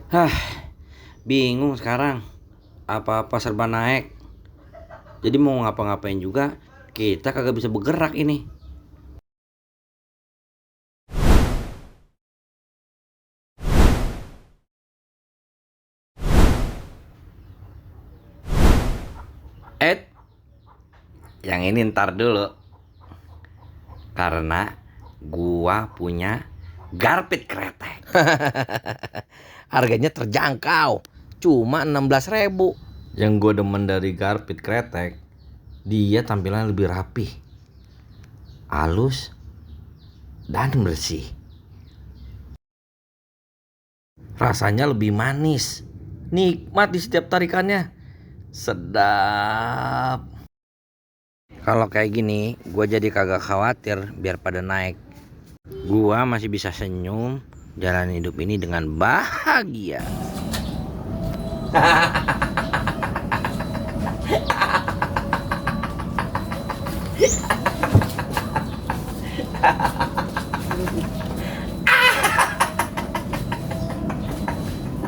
Hah, bingung sekarang. Apa-apa serba naik. Jadi mau ngapa-ngapain juga kita kagak bisa bergerak ini. Eh, yang ini ntar dulu. Karena gua punya garpit kretek. Harganya terjangkau, cuma 16.000. Yang gue demen dari garpit kretek, dia tampilannya lebih rapih, halus, dan bersih. Rasanya lebih manis, nikmat di setiap tarikannya, sedap. Kalau kayak gini, gue jadi kagak khawatir biar pada naik. Gua masih bisa senyum, jalan hidup ini dengan bahagia.